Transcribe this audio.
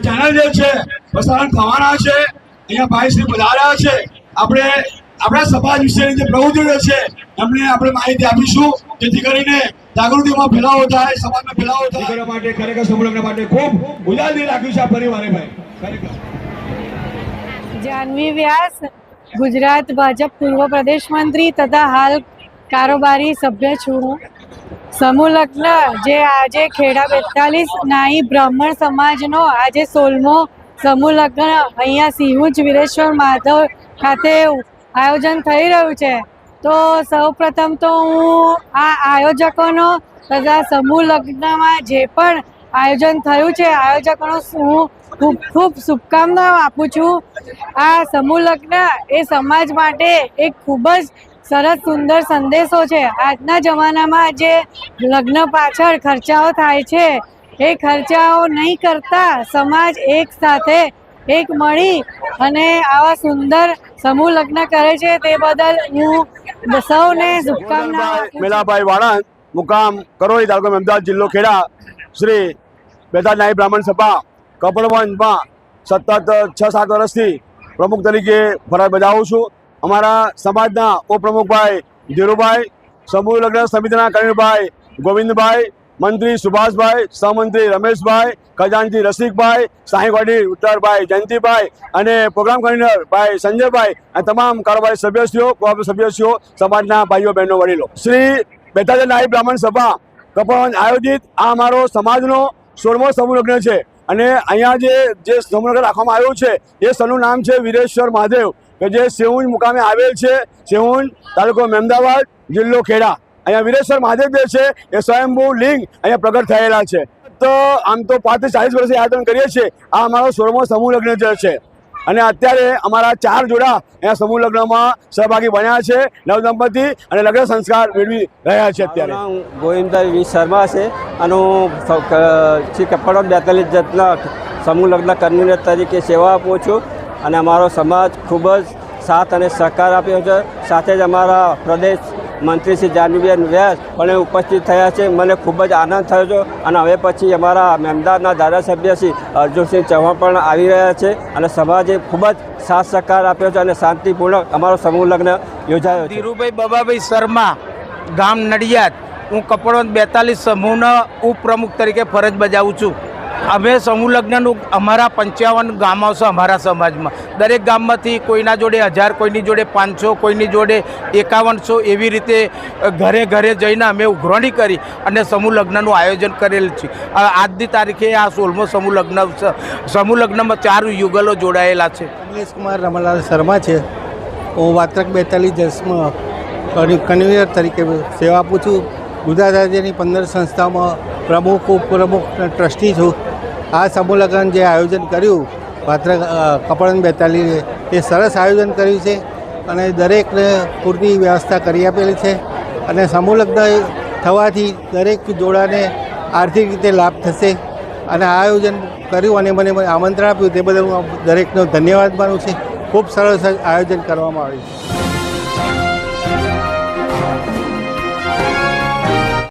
Channel જે છે પ્રસારણ થવાના છે। અહીંયા ભાઈશ્રી પધાર્યા છે। આપણે આપણા સમાજ વિશેની જે પ્રવૃત્તિઓ છે એમને આપણે માહિતી આપીશું, જેથી કરીને જાગૃતિમાં ફેલાવો થાય, સમાજમાં ફેલાવો થાય। દીકરા માટે ખરેખર સમૂહ લગ્ન માટે ખૂબ ઉજાગરી રાખ્યું છે આ પરિવારે ભાઈ। ખરેખર જાનવી વ્યાસ, ગુજરાત ભાજપ પૂર્વ પ્રદેશ મંત્રી તથા હાલ કારોબારી સભ્ય છું। સમૂહ લગ્ન જે આજે ખેડા 42 નાઈ બ્રાહ્મણ સમાજનો આજે 16મો સમૂહ લગ્ન અહીંયા સિંહુજ વીરેશ્વર માધવ ખાતે આયોજન થઈ રહ્યું છે। તો સૌપ્રથમ તો હું આ આયોજકોનો તથા સમૂહ લગ્નમાં જે પણ આયોજન થયું છે આયોજકોનો હું ખૂબ શુભકામનાઓ આપું છું। આ સમૂહ લગ્ન એ સમાજ માટે એક ખૂબ જ સરસ સુંદર સંદેશો છે। આજના જમાનામાં જે લગ્ન પાછળ ખર્ચાઓ થાય છે એ ખર્ચાઓ નહીં કરતા સમાજ એક સાથે એક મળી અને આવા સુંદર સમૂહ લગ્ન કરે છે તે બદલ હું સૌને શુભકામનાઓ આપું છું। મેલાભાઈ વાળંદ, મુકામ કરોલી, તાલુકો અમદાવાદ, જિલ્લો ખેડા, શ્રી 42 નાઈ બ્રાહ્મણ સભા કપડવંજમાં સતત 6-7 વર્ષથી પ્રમુખ તરીકે ફરજ બજાવું છું। અમારા સમાજના ઉપપ્રમુખભાઈ ધીરુભાઈ, સમૂહ લગ્ન સમિતિના કનીરભાઈ ગોવિંદભાઈ, મંત્રી સુભાષભાઈ, સહમંત્રી રમેશભાઈ, ખજાનચી રસિકભાઈ, સાંઈ વડીલ ઉત્તરભાઈ જયંતિભાઈ અને પ્રોગ્રામ કન્વીનર ભાઈ સંજયભાઈ અને તમામ કારોબારી સભ્યશ્રીઓ, કોઓપરેટિવ સભ્યશ્રીઓ, સમાજના ભાઈઓ બહેનો વડીલો, શ્રી 42 નાઈ બ્રાહ્મણ સભા કપડવંજ આયોજિત આ અમારો સમાજનો 16મો સમૂહ લગ્ન છે। અને અહીંયા જે સમૂહ લગ્ન રાખવામાં આવ્યું છે એ સ્થળનું નામ છે વીરેશ્વર મહાદેવ, કે જે સિંહુજ મુકામે આવેલ છે। સિંહુજ, તાલુકો અમદાવાદ, જિલ્લો ખેડા। અહીંયા વીરેશ્વર મહાદેવ જે છે એ સ્વયંભૂ લિંગ અહીંયા પ્રગટ થયેલા છે। તો આમ તો 35-40 વર્ષથી આયોજન કરીએ છીએ। આ અમારો 16મો સમૂહ લગ્ન જે છે અને અત્યારે અમારા 4 જોડા અહીંયા સમૂહ લગ્નમાં સહભાગી બન્યા છે, નવદંપતિ, અને લગ્ન સંસ્કાર મેળવી રહ્યા છે। અત્યારે ગોવિંદભાઈ વી શર્મા છે અને હું શ્રી કપડવંજ 42 જતના સમૂહ લગ્ન કન્વીનર તરીકે સેવા આપું છું અને અમારો સમાજ ખૂબ જ સાથ અને સહકાર આપ્યો છે। સાથે જ અમારા પ્રદેશ મંત્રી શ્રી જાનવીબેન વ્યાસ પણ ઉપસ્થિત થયા છે। મને ખૂબ જ આનંદ થયો છે અને હવે પછી અમારા અમદાવાદના ધારાસભ્ય શ્રી અર્જુનસિંહ ચૌહાણ પણ આવી રહ્યા છે અને સમાજે ખૂબ જ સાથ સહકાર આપ્યો છે અને શાંતિપૂર્ણ અમારો સમૂહ લગ્ન યોજાયો છે। ધીરુભાઈ બબાભાઈ શર્મા, ગામ નડિયાદ, હું કપડવંજ 42 સમૂહના ઉપપ્રમુખ તરીકે ફરજ બજાવું છું। અમે સમૂહ લગ્નનું અમારા 55 ગામો છે અમારા સમાજમાં। દરેક ગામમાંથી કોઈના જોડે 1000, કોઈની જોડે 500, કોઈની જોડે 5100 એવી રીતે ઘરે ઘરે જઈને અમે ઉઘરાણી કરી અને સમૂહ લગ્નનું આયોજન કરેલ છે। આજની તારીખે આ 16મો સમૂહ લગ્ન છે। સમૂહ લગ્નમાં 4 યુગલો જોડાયેલા છે। કમલેશ કુમાર રમલાલ શર્મા છે। હું વાત્રક 42 કન્વીનર તરીકે સેવા આપું છું। ગુજરાત રાજ્યની 15 સંસ્થાઓમાં પ્રમુખ, ઉપપ્રમુખ, ટ્રસ્ટી છું। આ સમૂહ લગ્ન જે આયોજન કર્યું વાત્રક કપડવંજ 42 એ સરસ આયોજન કર્યું છે અને દરેકને પૂરતી વ્યવસ્થા કરી આપેલી છે અને સમૂહ લગ્ન થવાથી દરેક જોડાને આર્થિક રીતે લાભ થશે અને આ આયોજન કર્યું અને મને આમંત્રણ આપ્યું તે બદલ હું દરેકનો ધન્યવાદ માનું છું। ખૂબ સરસ આયોજન કરવામાં આવ્યું છે।